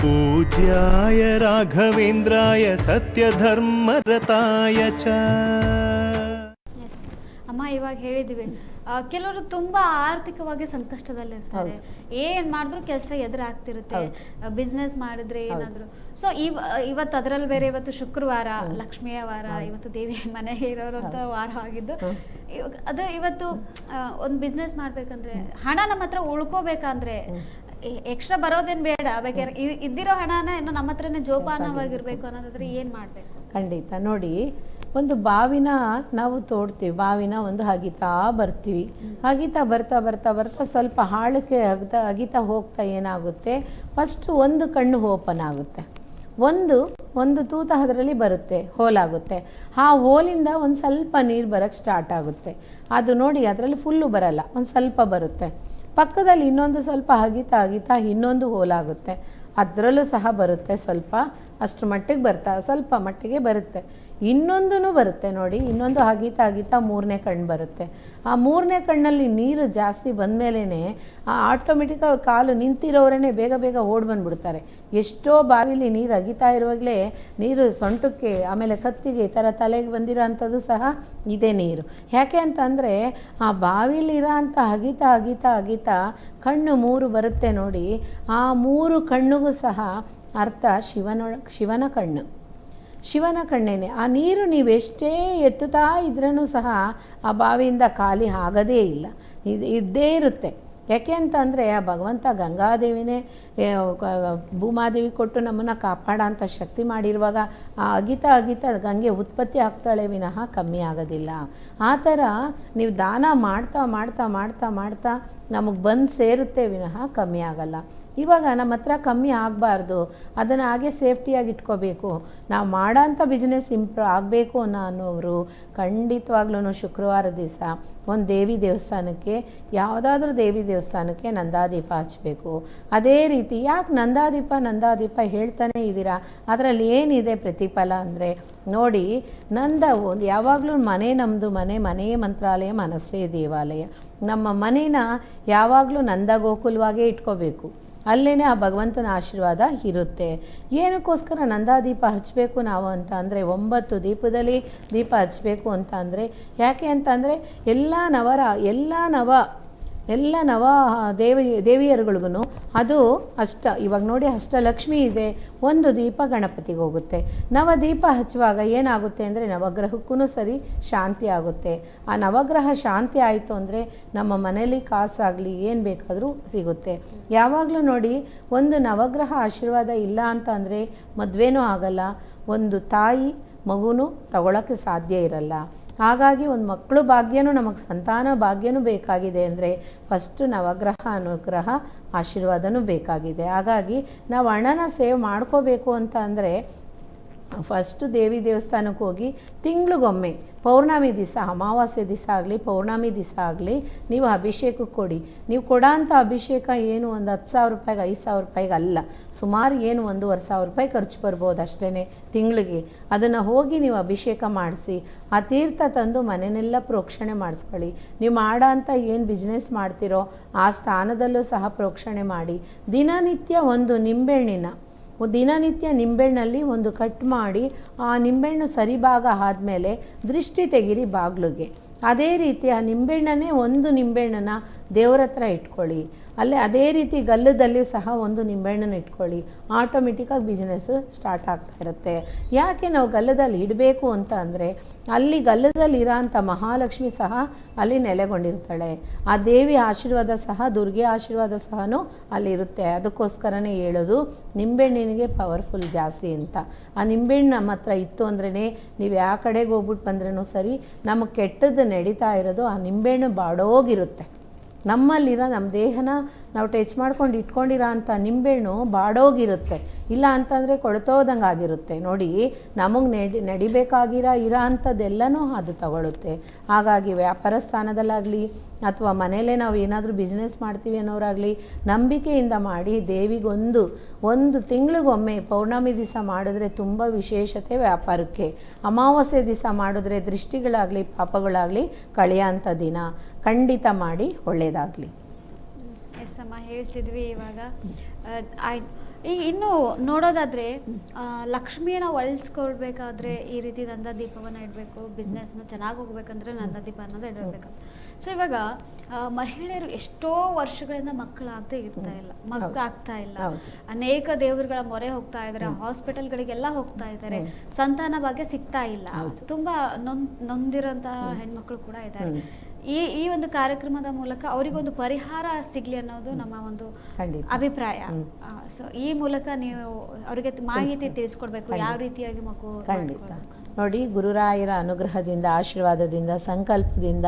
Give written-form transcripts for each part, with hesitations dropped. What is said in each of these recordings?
पूज्याय राघवेन्द्राय सत्यधर्मरताय च। ಎಸ್ ಅಮ್ಮ, ಇವಾಗ ಹೇಳಿದ್ವಿ ಕೆಲವರು ತುಂಬ ಆರ್ಥಿಕವಾಗಿ ಸಂಕಷ್ಟದಲ್ಲಿರ್ತಾರೆ. ಏನು ಮಾಡಿದ್ರು ಕೆಲಸ ಎದುರಾಗ್ತಿರುತ್ತೆ. ಬಿಸ್ನೆಸ್ ಮಾಡಿದ್ರೆ ಏನಾದರೂ ಸೊ ಇವತ್ತು ಅದರಲ್ಲಿ ಬೇರೆ ಇವತ್ತು ಶುಕ್ರವಾರ, ಲಕ್ಷ್ಮಿಯ ವಾರ, ಇವತ್ತು ದೇವಿ ಮನೆಗೆ ಇರೋರಂಥ ವಾರ ಆಗಿದ್ದು ಅದು ಇವತ್ತು ಒಂದು ಬಿಸ್ನೆಸ್ ಮಾಡಬೇಕಂದ್ರೆ ಹಣ ನಮ್ಮ ಹತ್ರ ಉಳ್ಕೋಬೇಕಂದ್ರೆ ಎಕ್ಸ್ಟ್ರಾ ಬರೋದೇನು ಬೇಡ, ಬೇಕಾದ್ರೆ ಇದ್ದಿರೋ ಹಣನ ಏನೋ ನಮ್ಮ ಹತ್ರನೇ ಜೋಪಾನವಾಗಿರ್ಬೇಕು ಅನ್ನೋದಾದ್ರೆ ಏನು ಮಾಡಬೇಕು? ಖಂಡಿತ. ನೋಡಿ, ಒಂದು ಬಾವಿನ ನಾವು ತೋಡ್ತೀವಿ, ಬಾವಿನ ಒಂದು ಅಗಿತಾ ಬರ್ತೀವಿ, ಅಗಿತಾ ಬರ್ತಾ ಬರ್ತಾ ಬರ್ತಾ ಸ್ವಲ್ಪ ಆಳಕ್ಕೆ ಅಗಿತಾ ಹೋಗ್ತಾ ಏನಾಗುತ್ತೆ, ಫಸ್ಟ್ ಒಂದು ಕಣ್ಣು ಓಪನ್ ಆಗುತ್ತೆ, ಒಂದು ತೂತ ಅದರಲ್ಲಿ ಬರುತ್ತೆ, ಹೋಲಾಗುತ್ತೆ. ಆ ಹೋಲಿಂದ ಒಂದು ಸ್ವಲ್ಪ ನೀರು ಬರೋಕ್ಕೆ ಸ್ಟಾರ್ಟ್ ಆಗುತ್ತೆ. ಅದು ನೋಡಿ ಅದರಲ್ಲಿ ಫುಲ್ಲು ಬರಲ್ಲ, ಒಂದು ಸ್ವಲ್ಪ ಬರುತ್ತೆ. ಪಕ್ಕದಲ್ಲಿ ಇನ್ನೊಂದು ಸ್ವಲ್ಪ ಅಗಿತಾ ಅಗಿತಾ ಇನ್ನೊಂದು ಹೋಲಾಗುತ್ತೆ, ಅದರಲ್ಲೂ ಸಹ ಬರುತ್ತೆ, ಸ್ವಲ್ಪ ಅಷ್ಟು ಮಟ್ಟಿಗೆ ಸ್ವಲ್ಪ ಮಟ್ಟಿಗೆ ಬರುತ್ತೆ. ಇನ್ನೊಂದೂ ಬರುತ್ತೆ ನೋಡಿ, ಇನ್ನೊಂದು ಅಗಿತಾ ಅಗಿತಾ ಮೂರನೇ ಕಣ್ಣು ಬರುತ್ತೆ. ಆ ಮೂರನೇ ಕಣ್ಣಲ್ಲಿ ನೀರು ಜಾಸ್ತಿ ಬಂದಮೇಲೇ ಆಟೋಮೆಟಿಕ್ಕಾಗಿ ಕಾಲು ನಿಂತಿರೋರೇ ಬೇಗ ಬೇಗ ಓಡಿ ಬಂದುಬಿಡ್ತಾರೆ. ಎಷ್ಟೋ ಬಾವಿಲಿ ನೀರು ಅಗಿತಾ ಇರುವಾಗಲೇ ನೀರು ಸೊಂಟಕ್ಕೆ ಆಮೇಲೆ ಕತ್ತಿಗೆ ಈ ಥರ ತಲೆಗೆ ಬಂದಿರೋ ಅಂಥದ್ದು ಸಹ ಇದೇ ನೀರು. ಯಾಕೆ ಅಂತಂದರೆ ಆ ಬಾವಿಲಿರೋ ಅಂಥ ಅಗಿತಾ ಅಗಿತಾ ಅಗಿತಾ ಕಣ್ಣು ಮೂರು ಬರುತ್ತೆ ನೋಡಿ, ಆ ಮೂರು ಕಣ್ಣಿಗೂ ಸಹ ಅರ್ಥ ಶಿವನ ಕಣ್ಣು, ಶಿವನ ಕಣ್ಣೇನೆ. ಆ ನೀರು ನೀವೆಷ್ಟೇ ಎತ್ತುತ್ತಾ ಇದ್ರೂ ಸಹ ಆ ಬಾವಿಯಿಂದ ಖಾಲಿ ಆಗೋದೇ ಇಲ್ಲ, ಇದ್ದೇ ಇರುತ್ತೆ. ಯಾಕೆ ಅಂತಂದರೆ ಆ ಭಗವಂತ ಗಂಗಾದೇವಿನೇ ಭೂಮಾದೇವಿ ಕೊಟ್ಟು ನಮ್ಮನ್ನು ಕಾಪಾಡೋ ಅಂಥ ಶಕ್ತಿ ಮಾಡಿರುವಾಗ ಆ ಅಗಿತಾ ಅಗಿತಾ ಗಂಗೆ ಉತ್ಪತ್ತಿ ಆಗ್ತಾಳೆ ವಿನಃ ಕಮ್ಮಿ ಆಗೋದಿಲ್ಲ. ಆ ಥರ ನೀವು ದಾನ ಮಾಡ್ತಾ ಮಾಡ್ತಾ ಮಾಡ್ತಾ ಮಾಡ್ತಾ ನಮಗೆ ಬಂದು ಸೇರುತ್ತೆ ವಿನಃ ಕಮ್ಮಿ ಆಗಲ್ಲ. ಇವಾಗ ನಮ್ಮ ಹತ್ರ ಕಮ್ಮಿ ಆಗಬಾರ್ದು, ಅದನ್ನು ಹಾಗೆ ಸೇಫ್ಟಿಯಾಗಿ ಇಟ್ಕೋಬೇಕು. ನಾವು ಮಾಡೋಂಥ ಬಿಸ್ನೆಸ್ ಇಂಪ್ರೂವ್ ಆಗಬೇಕು ಅನ್ನೋರು ಖಂಡಿತವಾಗ್ಲೂ ಶುಕ್ರವಾರ ದಿವಸ ಒಂದು ದೇವಿ ದೇವಸ್ಥಾನಕ್ಕೆ, ಯಾವುದಾದ್ರೂ ದೇವಿ ದೇವಸ್ಥಾನಕ್ಕೆ ನಂದಾದೀಪ ಹಚ್ಚಬೇಕು. ಅದೇ ರೀತಿ ಯಾಕೆ ನಂದಾದೀಪ ಹೇಳ್ತಾನೆ ಇದ್ದೀರಾ, ಅದರಲ್ಲಿ ಏನಿದೆ ಪ್ರತಿಫಲ ಅಂದರೆ ನೋಡಿ, ಒಂದು ಯಾವಾಗಲೂ ಮನೆ ನಮ್ಮದು, ಮನೆಯೇ ಮಂತ್ರಾಲಯ, ಮನಸ್ಸೇ ದೇವಾಲಯ. ನಮ್ಮ ಮನೇನ ಯಾವಾಗಲೂ ನಂದಗೋಕುಲವಾಗೇ ಇಟ್ಕೋಬೇಕು, ಅಲ್ಲೇ ಆ ಭಗವಂತನ ಆಶೀರ್ವಾದ ಇರುತ್ತೆ. ಏನಕ್ಕೋಸ್ಕರ ನಂದಾದೀಪ ಹಚ್ಚಬೇಕು ನಾವು ಅಂತ ಅಂದರೆ 9 ದೀಪದಲ್ಲಿ ದೀಪ ಹಚ್ಚಬೇಕು ಅಂತ ಅಂದರೆ ಯಾಕೆ ಅಂತಂದರೆ ಎಲ್ಲ ನವ ದೇವಿಯರುಗಳಿಗೂ ಅದು ಇವಾಗ ನೋಡಿ ಅಷ್ಟಲಕ್ಷ್ಮಿ ಇದೆ, ಒಂದು ದೀಪ ಗಣಪತಿಗೆ ಹೋಗುತ್ತೆ. ನವದೀಪ ಹಚ್ಚುವಾಗ ಏನಾಗುತ್ತೆ ಅಂದರೆ ನವಗ್ರಹಕ್ಕೂ ಸರಿ ಶಾಂತಿ ಆಗುತ್ತೆ. ಆ ನವಗ್ರಹ ಶಾಂತಿ ಆಯಿತು ಅಂದರೆ ನಮ್ಮ ಮನೇಲಿ ಕಾಸಾಗಲಿ ಏನು ಬೇಕಾದರೂ ಸಿಗುತ್ತೆ. ಯಾವಾಗಲೂ ನೋಡಿ, ಒಂದು ನವಗ್ರಹ ಆಶೀರ್ವಾದ ಇಲ್ಲ ಅಂತ ಅಂದರೆ ಮದುವೆನೂ ಆಗಲ್ಲ, ಒಂದು ತಾಯಿ ಮಗುನೂ ತಗೊಳ್ಳೋಕ್ಕೆ ಸಾಧ್ಯ ಇರಲ್ಲ. ಹಾಗಾಗಿ ಒಂದು ಮಕ್ಕಳು ಭಾಗ್ಯನೂ, ನಮಗೆ ಸಂತಾನ ಭಾಗ್ಯನೂ ಬೇಕಾಗಿದೆ ಅಂದರೆ ಫಸ್ಟು ನವಗ್ರಹ ಅನುಗ್ರಹ ಆಶೀರ್ವಾದನೂ ಬೇಕಾಗಿದೆ. ಹಾಗಾಗಿ ನಾವು ಹಣನ ಸೇವ್ ಮಾಡ್ಕೋಬೇಕು ಅಂತ ಅಂದರೆ ಫಸ್ಟು ದೇವಿ ದೇವಸ್ಥಾನಕ್ಕೆ ಹೋಗಿ ತಿಂಗಳಿಗೊಮ್ಮೆ ಪೌರ್ಣಮಿ ದಿವಸ, ಅಮಾವಾಸ್ಯೆ ದಿವಸ ಆಗಲಿ ಪೌರ್ಣಮಿ ದಿವಸ ಆಗಲಿ ನೀವು ಅಭಿಷೇಕಕ್ಕೆ ಕೊಡಿ. ನೀವು ಕೊಡೋಂಥ ಅಭಿಷೇಕ ಏನು ಒಂದು 10,000 ರೂಪಾಯಿಗೆ 5,000 ರೂಪಾಯಿಗೆ ಅಲ್ಲ, ಸುಮಾರು ಏನು 1,500 ರೂಪಾಯಿ ಖರ್ಚು ಬರ್ಬೋದು ಅಷ್ಟೇ ತಿಂಗಳಿಗೆ. ಅದನ್ನು ಹೋಗಿ ನೀವು ಅಭಿಷೇಕ ಮಾಡಿಸಿ ಆ ತೀರ್ಥ ತಂದು ಮನೆಯನ್ನೆಲ್ಲ ಪ್ರೋಕ್ಷಣೆ ಮಾಡಿಸ್ಕೊಳ್ಳಿ. ನೀವು ಮಾಡೋಂಥ ಏನು ಬಿಸ್ನೆಸ್ ಮಾಡ್ತಿರೋ ಆ ಸ್ಥಾನದಲ್ಲೂ ಸಹ ಪ್ರೋಕ್ಷಣೆ ಮಾಡಿ. ದಿನನಿತ್ಯ ಒಂದು ದಿನನಿತ್ಯ ನಿಂಬೆಹಣ್ಣಲ್ಲಿ ಒಂದು ಕಟ್ ಮಾಡಿ ಆ ನಿಂಬೆಹಣ್ಣು ಸರಿ ಭಾಗ ಆದಮೇಲೆ ದೃಷ್ಟಿ ತೆಗೀರಿ ಬಾಗಿಲಿಗೆ. ಅದೇ ರೀತಿ ಆ ನಿಂಬೆಹಣ್ಣನ್ನೇ ಒಂದು ನಿಂಬೆಹಣ್ಣನ್ನು ದೇವ್ರ ಹತ್ರ ಇಟ್ಕೊಳ್ಳಿ. ಅದೇ ರೀತಿ ಗಲ್ಲದಲ್ಲಿ ಸಹ ಒಂದು ನಿಂಬೆಹಣ್ಣನ್ನು ಇಟ್ಕೊಳ್ಳಿ. ಆಟೋಮೆಟಿಕ್ಕಾಗಿ ಬಿಸ್ನೆಸ್ ಸ್ಟಾರ್ಟ್ ಆಗ್ತಾ ಇರುತ್ತೆ. ಯಾಕೆ ನಾವು ಗಲ್ಲದಲ್ಲಿ ಇಡಬೇಕು ಅಂತ ಅಂದರೆ ಅಲ್ಲಿ ಗಲ್ಲದಲ್ಲಿ ಇರೋಂಥ ಮಹಾಲಕ್ಷ್ಮಿ ಸಹ ಅಲ್ಲಿ ನೆಲೆಗೊಂಡಿರ್ತಾಳೆ. ಆ ದೇವಿ ಆಶೀರ್ವಾದ ಸಹ, ದುರ್ಗೆ ಆಶೀರ್ವಾದ ಸಹ ಅಲ್ಲಿರುತ್ತೆ. ಅದಕ್ಕೋಸ್ಕರನೇ ಹೇಳೋದು ನಿಂಬೆಹಣ್ಣಿನಿಗೆ ಪವರ್ಫುಲ್ ಜಾಸ್ತಿ ಅಂತ. ಆ ನಿಂಬೆಹಣ್ಣು ನಮ್ಮ ಹತ್ರ ಇತ್ತು ಅಂದ್ರೇ ನೀವು ಯಾವ ಕಡೆಗೆ ಹೋಗ್ಬಿಟ್ಟು ಬಂದ್ರೂ ಸರಿ, ನಮಗೆ ಕೆಟ್ಟದ್ದು ನಡೀತಾ ಇರೋದು ಆ ನಿಂಬೆಹಣ್ಣು ಬಾಡೋಗಿರುತ್ತೆ. ನಮ್ಮಲ್ಲಿರೋ ನಮ್ಮ ದೇಹನ ನಾವು ಟಚ್ ಮಾಡ್ಕೊಂಡು ಇಟ್ಕೊಂಡಿರೋ ಅಂಥ ನಿಂಬೆಹಣ್ಣು ಬಾಡೋಗಿರುತ್ತೆ. ಇಲ್ಲ ಅಂತಂದರೆ ಕೊಳ್ತೋದಂಗೆ ಆಗಿರುತ್ತೆ. ನೋಡಿ, ನಮಗೆ ನಡಿಬೇಕಾಗಿರೋ ಅಂಥದ್ದೆಲ್ಲನೂ ಅದು ತಗೊಳುತ್ತೆ. ಹಾಗಾಗಿ ವ್ಯಾಪಾರ ಸ್ಥಾನದಲ್ಲಾಗಲಿ ಅಥವಾ ಮನೆಯಲ್ಲೇ ನಾವು ಏನಾದರೂ ಬಿಸ್ನೆಸ್ ಮಾಡ್ತೀವಿ ಅನ್ನೋರಾಗಲಿ ನಂಬಿಕೆಯಿಂದ ಮಾಡಿ ಒಂದು ತಿಂಗಳಿಗೊಮ್ಮೆ ಪೌರ್ಣಮಿ ದಿವಸ ಮಾಡಿದ್ರೆ ತುಂಬ ವಿಶೇಷತೆ ವ್ಯಾಪಾರಕ್ಕೆ. ಅಮಾವಾಸ್ಯೆ ದಿವಸ ಮಾಡಿದ್ರೆ ದೃಷ್ಟಿಗಳಾಗಲಿ ಪಾಪಗಳಾಗಲಿ ಕಳೆಯೋಂಥ ದಿನ. ಖಂಡಿತ ಮಾಡಿ, ಒಳ್ಳೆಯದಾಗಲಿ. ಎಸ್ ಅಮ್ಮ, ಹೇಳ್ತಿದ್ವಿ ಇವಾಗ ಈಗ ಇನ್ನು ನೋಡೋದಾದ್ರೆ ಲಕ್ಷ್ಮಿಯನ್ನ ಒಲಿಸ್ಕೊಳ್ಬೇಕಾದ್ರೆ ಈ ರೀತಿ ನಂದ ದೀಪವನ್ನ ಇಡಬೇಕು, ಬಿಸ್ನೆಸ್ನ ಚೆನ್ನಾಗಿ ಹೋಗ್ಬೇಕಂದ್ರೆ ನಂದ ದೀಪ ಅನ್ನೋದು ಇಡಬೇಕು. ಸೊ ಇವಾಗ ಮಹಿಳೆಯರು ಎಷ್ಟೋ ವರ್ಷಗಳಿಂದ ಮಕ್ಕಳಾಗದೆ ಇರ್ತಾ ಇಲ್ಲ, ಮಗು ಆಗ್ತಾ ಇಲ್ಲ, ಅನೇಕ ದೇವರುಗಳ ಮೊರೆ ಹೋಗ್ತಾ ಇದ್ದಾರೆ, ಹಾಸ್ಪಿಟಲ್ಗಳಿಗೆಲ್ಲ ಹೋಗ್ತಾ ಇದ್ದಾರೆ, ಸಂತಾನ ಭಾಗ್ಯ ಸಿಗ್ತಾ ಇಲ್ಲ, ತುಂಬಾ ನೊಂದಿರೋಂತಹ ಹೆಣ್ಮಕ್ಳು ಕೂಡ ಇದ್ದಾರೆ. ಈ ಒಂದು ಕಾರ್ಯಕ್ರಮದ ಮೂಲಕ ಅವರಿಗೊಂದು ಪರಿಹಾರ ಸಿಗ್ಲಿ ಅನ್ನೋದು ನಮ್ಮ ಒಂದು ಅಭಿಪ್ರಾಯ. ಸೊ ಈ ಮೂಲಕ ನೀವು ಅವರಿಗೆ ಮಾಹಿತಿ ತಿಳಿಸ್ಕೊಡ್ಬೇಕು, ಯಾವ ರೀತಿಯಾಗಿ ಮಗು ನೋಡಿ, ಗುರುರಾಯರ ಅನುಗ್ರಹದಿಂದ, ಆಶೀರ್ವಾದದಿಂದ, ಸಂಕಲ್ಪದಿಂದ,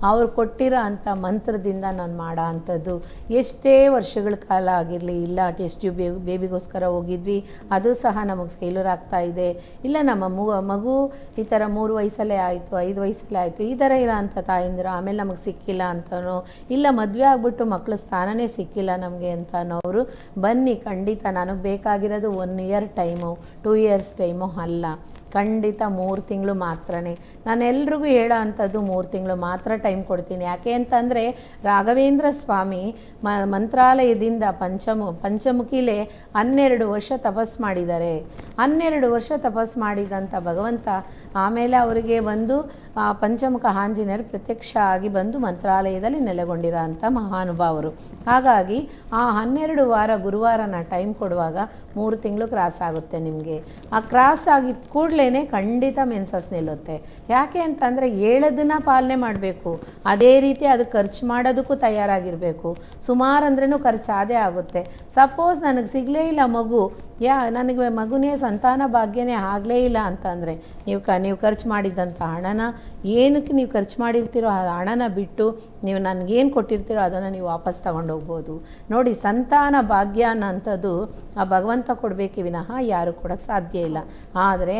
ಅವ್ರು ಕೊಟ್ಟಿರೋ ಅಂಥ ಮಂತ್ರದಿಂದ ನಾನು ಮಾಡೋ ಅಂಥದ್ದು ಎಷ್ಟೇ ವರ್ಷಗಳ ಕಾಲ ಆಗಿರಲಿ, ಇಲ್ಲ ಟೆಸ್ಟ್ ಟ್ಯೂಬ್ ಬೇಬಿಗೋಸ್ಕರ ಹೋಗಿದ್ವಿ, ಅದು ಸಹ ನಮಗೆ ಫೇಲ್ಯೂರ್ ಆಗ್ತಾ ಇದೆ, ಇಲ್ಲ ನಮ್ಮ ಮಗು ಈ ಥರ 3 ವಯಸ್ಸಲ್ಲೇ ಆಯಿತು, 5 ವಯಸ್ಸಲ್ಲೇ ಆಯಿತು, ಈ ಥರ ಇರೋ ಅಂಥ ತಾಯಿಂದರು ಆಮೇಲೆ ನಮಗೆ ಸಿಕ್ಕಿಲ್ಲ ಅಂತನೋ, ಇಲ್ಲ ಮದುವೆ ಆಗಿಬಿಟ್ಟು ಮಕ್ಕಳು ಸ್ಥಾನನೇ ಸಿಕ್ಕಿಲ್ಲ ನಮಗೆ ಅಂತನೋರು ಬನ್ನಿ. ಖಂಡಿತ ನನಗೆ ಬೇಕಾಗಿರೋದು 1 ಇಯರ್ ಟೈಮು, 2 ಇಯರ್ಸ್ ಟೈಮು ಅಲ್ಲ, ಖಂಡಿತ 3 ತಿಂಗಳು ಮಾತ್ರನೇ. ನಾನು ಎಲ್ರಿಗೂ ಹೇಳೋ ಅಂಥದ್ದು 3 ತಿಂಗಳು ಮಾತ್ರ ಟೈಮ್ ಕೊಡ್ತೀನಿ. ಯಾಕೆ ಅಂತಂದರೆ ರಾಘವೇಂದ್ರ ಸ್ವಾಮಿ ಮಂತ್ರಾಲಯದಿಂದ ಪಂಚಮುಖಿಲೇ 12 ವರ್ಷ ತಪಸ್ ಮಾಡಿದ್ದಾರೆ. 12 ವರ್ಷ ತಪಸ್ ಮಾಡಿದಂಥ ಭಗವಂತ ಆಮೇಲೆ ಅವರಿಗೆ ಬಂದು ಪಂಚಮುಖ ಆಂಜನೇಯರು ಪ್ರತ್ಯಕ್ಷ ಆಗಿ ಬಂದು ಮಂತ್ರಾಲಯದಲ್ಲಿ ನೆಲೆಗೊಂಡಿರೋ ಅಂಥ ಮಹಾನುಭಾವರು. ಹಾಗಾಗಿ ಆ 12 ವಾರ ಗುರುವಾರನ ಟೈಮ್ ಕೊಡುವಾಗ 3 ತಿಂಗಳು ಕ್ರಾಸ್ ಆಗುತ್ತೆ ನಿಮಗೆ. ಆ ಕ್ರಾಸ್ ಆಗಿದ್ದ ಕೂಡಲೇ ಖಂಡಿತ ಮೆನ್ಸಸ್ ನಿಲ್ಲುತ್ತೆ. ಯಾಕೆ ಅಂತಂದರೆ ಹೇಳೋದನ್ನ ಪಾಲನೆ ಮಾಡಬೇಕು, ಅದೇ ರೀತಿ ಅದಕ್ಕೆ ಖರ್ಚು ಮಾಡೋದಕ್ಕೂ ತಯಾರಾಗಿರಬೇಕು. ಸುಮಾರು ಅಂದ್ರೂ ಖರ್ಚು ಅದೇ ಆಗುತ್ತೆ. ಸಪೋಸ್ ನನಗೆ ಸಿಗಲೇ ಇಲ್ಲ ಮಗು, ನನಗೆ ಮಗುನೇ ಸಂತಾನ ಭಾಗ್ಯನೇ ಆಗಲೇ ಇಲ್ಲ ಅಂತಂದರೆ ನೀವು ಖರ್ಚು ಮಾಡಿದ್ದಂಥ ಹಣನ ಏನಕ್ಕೆ ನೀವು ಖರ್ಚು ಮಾಡಿರ್ತೀರೋ ಆ ಹಣನ ಬಿಟ್ಟು ನೀವು ನನಗೇನು ಕೊಟ್ಟಿರ್ತೀರೋ ಅದನ್ನು ನೀವು ವಾಪಸ್ ತಗೊಂಡೋಗ್ಬೋದು. ನೋಡಿ, ಸಂತಾನ ಭಾಗ್ಯ ಅನ್ನೋಂಥದ್ದು ಆ ಭಗವಂತ ಕೊಡಬೇಕೆ ವಿನಃ ಯಾರು ಕೊಡೋಕ್ಕೆ ಸಾಧ್ಯ ಇಲ್ಲ. ಆದರೆ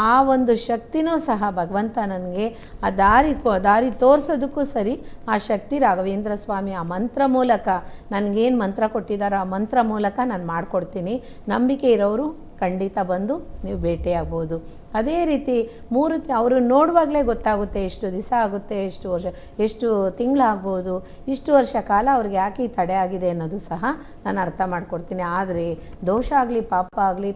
ಆ ಒಂದು ಶಕ್ತಿನೂ ಸಹ ಭಗವಂತ ನನಗೆ ಆ ದಾರಿ ತೋರಿಸೋದಕ್ಕೂ ಸರಿ ಆ ಶಕ್ತಿ ರಾಘವೇಂದ್ರ ಸ್ವಾಮಿ ಆ ಮಂತ್ರ ಮೂಲಕ ನನಗೇನು ಮಂತ್ರ ಕೊಟ್ಟಿದ್ದಾರೋ ಆ ಮಂತ್ರ ಮೂಲಕ ನಾನು ಮಾಡಿಕೊಡ್ತೀನಿ. ನಂಬಿಕೆ ಇರೋರು ಖಂಡಿತ ಬಂದು ನೀವು ಭೇಟಿಯಾಗ್ಬೋದು. ಅದೇ ರೀತಿ ಅವರು ನೋಡುವಾಗಲೇ ಗೊತ್ತಾಗುತ್ತೆ ಎಷ್ಟು ದಿವಸ ಆಗುತ್ತೆ, ಎಷ್ಟು ವರ್ಷ, ಎಷ್ಟು ತಿಂಗಳಾಗ್ಬೋದು, ಇಷ್ಟು ವರ್ಷ ಕಾಲ ಅವ್ರಿಗೆ ಯಾಕೆ ಈ ತಡೆ ಆಗಿದೆ ಅನ್ನೋದು ಸಹ ನಾನು ಅರ್ಥ ಮಾಡ್ಕೊಡ್ತೀನಿ. ಆದರೆ ದೋಷ ಆಗಲಿ, ಪಾಪ ಆಗಲಿ,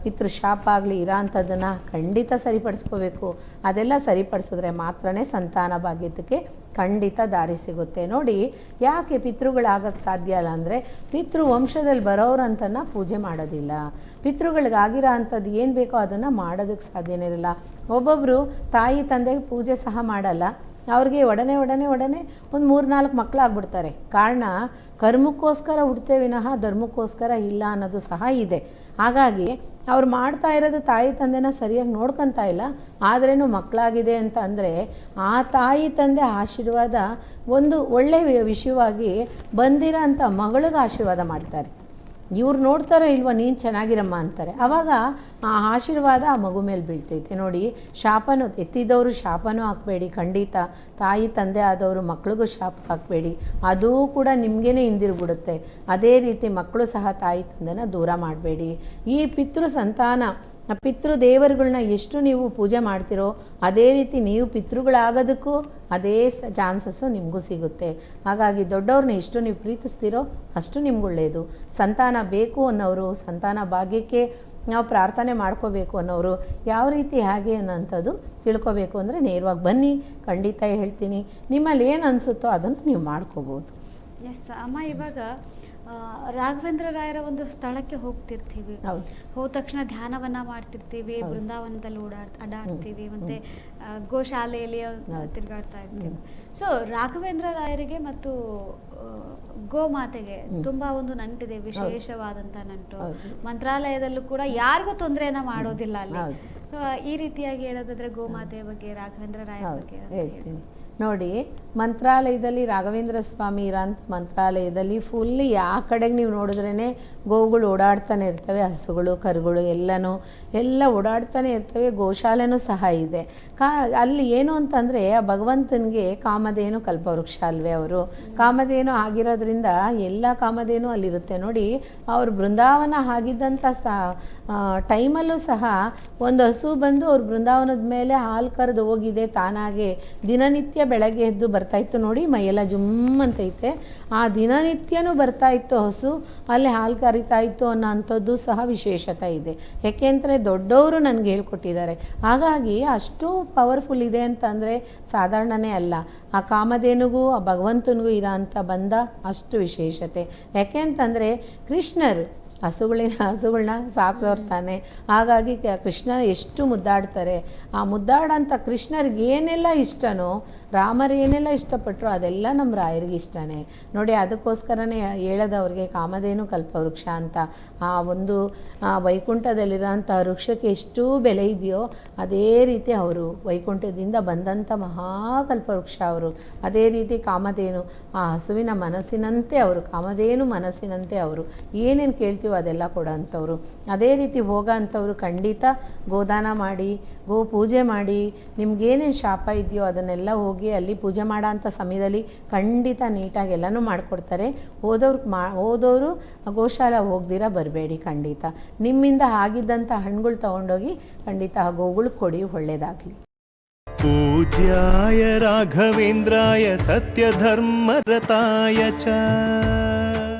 ಪಿತೃ ಶಾಪ ಆಗಲಿ ಇರೋ ಅಂಥದ್ದನ್ನು ಖಂಡಿತ ಸರಿಪಡಿಸ್ಕೋಬೇಕು. ಅದೆಲ್ಲ ಸರಿಪಡಿಸಿದ್ರೆ ಮಾತ್ರನೇ ಸಂತಾನ ಭಾಗ್ಯಕ್ಕೆ ಖಂಡಿತ ದಾರಿ ಸಿಗುತ್ತೆ. ನೋಡಿ, ಯಾಕೆ ಪಿತೃಗಳಾಗಕ್ಕೆ ಸಾಧ್ಯ ಇಲ್ಲ ಅಂದರೆ ಪಿತೃ ವಂಶದಲ್ಲಿ ಬರೋರಂತನ ಪೂಜೆ ಮಾಡೋದಿಲ್ಲ. ಪಿತೃಗಳಿಗಾಗಿರೋ ಅಂಥದ್ದು ಏನು ಬೇಕೋ ಅದನ್ನು ಮಾಡೋದಕ್ಕೆ ಸಾಧ್ಯನೇ ಇರಲ್ಲ. ಒಬ್ಬೊಬ್ಬರು ತಾಯಿ ತಂದೆಗೆ ಪೂಜೆ ಸಹ ಮಾಡಲ್ಲ, ಅವ್ರಿಗೆ ಒಡನೆ ಒಂದು 3-4 ಮಕ್ಕಳಾಗ್ಬಿಡ್ತಾರೆ. ಕಾರಣ ಕರ್ಮಕ್ಕೋಸ್ಕರ ಹುಡ್ತೇ ವಿನಃ ಧರ್ಮಕ್ಕೋಸ್ಕರ ಇಲ್ಲ ಅನ್ನೋದು ಸಹ ಇದೆ. ಹಾಗಾಗಿ ಅವ್ರು ಮಾಡ್ತಾ ಇರೋದು ತಾಯಿ ತಂದೆನ ಸರಿಯಾಗಿ ನೋಡ್ಕೊತಾ ಇಲ್ಲ, ಆದ್ರೇನು ಮಕ್ಕಳಾಗಿದೆ ಅಂತ ಅಂದರೆ ಆ ತಾಯಿ ತಂದೆ ಆಶೀರ್ವಾದ ಒಂದು ಒಳ್ಳೆಯ ವಿಷಯವಾಗಿ ಬಂದಿರೋ ಅಂಥ ಮಗಳಿಗೆ ಆಶೀರ್ವಾದ ಮಾಡ್ತಾರೆ. ಇವ್ರು ನೋಡ್ತಾರೋ ಇಲ್ವೋ, ನೀನು ಚೆನ್ನಾಗಿರಮ್ಮ ಅಂತಾರೆ. ಆವಾಗ ಆ ಆಶೀರ್ವಾದ ಆ ಮಗು ಮೇಲೆ ಬೀಳ್ತೈತೆ. ನೋಡಿ, ಶಾಪನೂ ಎತ್ತಿದವರು ಶಾಪನೂ ಹಾಕಬೇಡಿ. ಖಂಡಿತ ತಾಯಿ ತಂದೆ ಆದವರು ಮಕ್ಳಿಗೂ ಶಾಪ ಹಾಕಬೇಡಿ, ಅದೂ ಕೂಡ ನಿಮಗೇ ಹಿಂದಿರುಗ್ಬಿಡುತ್ತೆ. ಅದೇ ರೀತಿ ಮಕ್ಕಳು ಸಹ ತಾಯಿ ತಂದೆನ ದೂರ ಮಾಡಬೇಡಿ. ಈ ಪಿತೃ ದೇವರುಗಳನ್ನ ಎಷ್ಟು ನೀವು ಪೂಜೆ ಮಾಡ್ತಿರೋ ಅದೇ ರೀತಿ ನೀವು ಪಿತೃಗಳಾಗೋದಕ್ಕೂ ಅದೇ ಚಾನ್ಸಸ್ಸು ನಿಮಗೂ ಸಿಗುತ್ತೆ. ಹಾಗಾಗಿ ದೊಡ್ಡವ್ರನ್ನ ಎಷ್ಟು ನೀವು ಪ್ರೀತಿಸ್ತೀರೋ ಅಷ್ಟು ನಿಮ್ಗೆ ಒಳ್ಳೆಯದು. ಸಂತಾನ ಬೇಕು ಅನ್ನೋರು, ಸಂತಾನ ಭಾಗ್ಯಕ್ಕೆ ನಾವು ಪ್ರಾರ್ಥನೆ ಮಾಡ್ಕೋಬೇಕು ಅನ್ನೋರು ಯಾವ ರೀತಿ ಹೇಗೆ ಅನ್ನೋಂಥದ್ದು ತಿಳ್ಕೊಬೇಕು ಅಂದರೆ ನೇರವಾಗಿ ಬನ್ನಿ, ಖಂಡಿತ ಹೇಳ್ತೀನಿ. ನಿಮ್ಮಲ್ಲಿ ಏನು ಅನಿಸುತ್ತೋ ಅದನ್ನು ನೀವು ಮಾಡ್ಕೋಬೋದು. ಎಸ್ ಅಮ್ಮ, ಇವಾಗ ರಾಘವೇಂದ್ರ ರಾಯರ ಒಂದು ಸ್ಥಳಕ್ಕೆ ಹೋಗ್ತಿರ್ತೀವಿ, ಹೋದ ತಕ್ಷಣ ಧ್ಯಾನವನ್ನ ಮಾಡ್ತಿರ್ತೀವಿ, ಬೃಂದಾವನದಲ್ಲಿ ಅಡ್ಡಾಡ್ತೀವಿ, ಮತ್ತೆ ಗೋಶಾಲೆಯಲ್ಲಿ ತಿರುಗಾಡ್ತಾ ಇರ್ತೀವಿ. ಸೊ ರಾಘವೇಂದ್ರ ರಾಯರಿಗೆ ಮತ್ತು ಗೋಮಾತೆಗೆ ತುಂಬಾ ಒಂದು ನಂಟಿದೆ, ವಿಶೇಷವಾದಂತ ನಂಟು. ಮಂತ್ರಾಲಯದಲ್ಲೂ ಕೂಡ ಯಾರಿಗೂ ತೊಂದರೆಯನ್ನ ಮಾಡೋದಿಲ್ಲ ಅಲ್ಲಿ. ಸೊ ಈ ರೀತಿಯಾಗಿ ಹೇಳೋದಾದ್ರೆ ಗೋಮಾತೆಯ ಬಗ್ಗೆ, ರಾಘವೇಂದ್ರ ರಾಯರ ಬಗ್ಗೆ ಹೇಳ್ತೀನಿ. ನೋಡಿ, ಮಂತ್ರಾಲಯದಲ್ಲಿ ರಾಘವೇಂದ್ರ ಸ್ವಾಮಿ ಇರೋಂಥ ಮಂತ್ರಾಲಯದಲ್ಲಿ ಫುಲ್ಲಿ ಯಾವ ಕಡೆಗೆ ನೀವು ನೋಡಿದ್ರೇ ಗೋವುಗಳು ಓಡಾಡ್ತಾನೆ ಇರ್ತವೆ, ಹಸುಗಳು ಕರುಗಳು ಎಲ್ಲ ಓಡಾಡ್ತಾನೆ ಇರ್ತವೆ. ಗೋಶಾಲೆನೂ ಸಹ ಇದೆ. ಅಲ್ಲಿ ಏನು ಅಂತಂದರೆ ಆ ಭಗವಂತನಿಗೆ ಕಾಮಧೇನು ಕಲ್ಪವೃಕ್ಷ ಅಲ್ವೇ, ಅವರು ಕಾಮಧೇನು ಆಗಿರೋದ್ರಿಂದ ಎಲ್ಲ ಕಾಮಧೇನು ಅಲ್ಲಿರುತ್ತೆ. ನೋಡಿ, ಅವರು ಬೃಂದಾವನ ಆಗಿದ್ದಂಥ ಟೈಮಲ್ಲೂ ಸಹ ಒಂದು ಹಸು ಬಂದು ಅವ್ರ ಬೃಂದಾವನದ ಮೇಲೆ ಹಾಲು ಕರೆದು ಹೋಗಿದೆ ತಾನಾಗೆ. ದಿನನಿತ್ಯ ಬೆಳಗ್ಗೆ ಎದ್ದು ಬರ್ತಾಯಿತ್ತು ನೋಡಿ, ಮೈಯೆಲ್ಲ ಜುಮ್ಮಂತೈತೆ. ಆ ದಿನನಿತ್ಯನೂ ಬರ್ತಾಯಿತ್ತು ಹಸು, ಅಲ್ಲಿ ಹಾಲು ಕರಿತಾ ಇತ್ತು ಅನ್ನೋ ಅಂಥದ್ದು ಸಹ ವಿಶೇಷತೆ ಇದೆ. ಯಾಕೆಂದರೆ ದೊಡ್ಡವರು ನನಗೆ ಹೇಳ್ಕೊಟ್ಟಿದ್ದಾರೆ. ಹಾಗಾಗಿ ಅಷ್ಟು ಪವರ್ಫುಲ್ ಇದೆ ಅಂತಂದರೆ ಸಾಧಾರಣನೇ ಅಲ್ಲ. ಆ ಕಾಮಧೇನುಗೂ ಆ ಭಗವಂತನಿಗೂ ಇರೋ ಅಂಥ ಬಂಧ ಅಷ್ಟು ವಿಶೇಷತೆ. ಯಾಕೆ ಅಂತಂದರೆ ಕೃಷ್ಣರು ಹಸುಗಳನ್ನ ಸಾಕೋರು ತಾನೆ. ಹಾಗಾಗಿ ಕೃಷ್ಣ ಎಷ್ಟು ಮುದ್ದಾಡ್ತಾರೆ. ಆ ಮುದ್ದಾಡಂಥ ಕೃಷ್ಣರಿಗೆ ಏನೆಲ್ಲ ಇಷ್ಟನೋ, ರಾಮರು ಏನೆಲ್ಲ ಇಷ್ಟಪಟ್ಟರು ಅದೆಲ್ಲ ನಮ್ಮ ರಾಯರಿಗೆ ಇಷ್ಟನೇ ನೋಡಿ. ಅದಕ್ಕೋಸ್ಕರನೇ ಹೇಳೋದವ್ರಿಗೆ ಕಾಮಧೇನು ಕಲ್ಪವೃಕ್ಷ ಅಂತ. ಆ ಒಂದು ವೈಕುಂಠದಲ್ಲಿರೋಂಥ ವೃಕ್ಷಕ್ಕೆ ಎಷ್ಟು ಬೆಲೆ ಇದೆಯೋ ಅದೇ ರೀತಿ ಅವರು ವೈಕುಂಠದಿಂದ ಬಂದಂಥ ಮಹಾಕಲ್ಪವೃಕ್ಷ ಅವರು. ಅದೇ ರೀತಿ ಕಾಮಧೇನು ಆ ಹಸುವಿನ ಮನಸ್ಸಿನಂತೆ ಅವರು, ಕಾಮಧೇನು ಮನಸ್ಸಿನಂತೆ ಅವರು. ಏನೇನು ಕೇಳ್ತೀವೋ ಅದೆಲ್ಲ ಕೊಡೋ ಅಂಥವ್ರು. ಅದೇ ರೀತಿ ಹೋಗೋ ಅಂಥವ್ರು ಖಂಡಿತ ಗೋದಾನ ಮಾಡಿ, ಗೋ ಪೂಜೆ ಮಾಡಿ, ನಿಮ್ಗೇನೇನು ಶಾಪ ಇದೆಯೋ ಅದನ್ನೆಲ್ಲ ಹೋಗಿ ಅಲ್ಲಿ ಪೂಜೆ ಮಾಡೋ ಅಂಥ ಸಮಯದಲ್ಲಿ ಖಂಡಿತ ನೀಟಾಗಿ ಎಲ್ಲನೂ ಮಾಡಿಕೊಡ್ತಾರೆ. ಹೋದವರು ಗೋಶಾಲ ಹೋಗ್ದಿರ ಬರಬೇಡಿ. ಖಂಡಿತ ನಿಮ್ಮಿಂದ ಆಗಿದ್ದಂಥ ಹಣ್ಣುಗಳು ತೊಗೊಂಡೋಗಿ ಖಂಡಿತ ಆ ಗೋಗಳಿಗೆ ಕೊಡಿ, ಒಳ್ಳೆಯದಾಗಲಿ. पूज्याय राघवेन्द्राय सत्यधर्मरताय च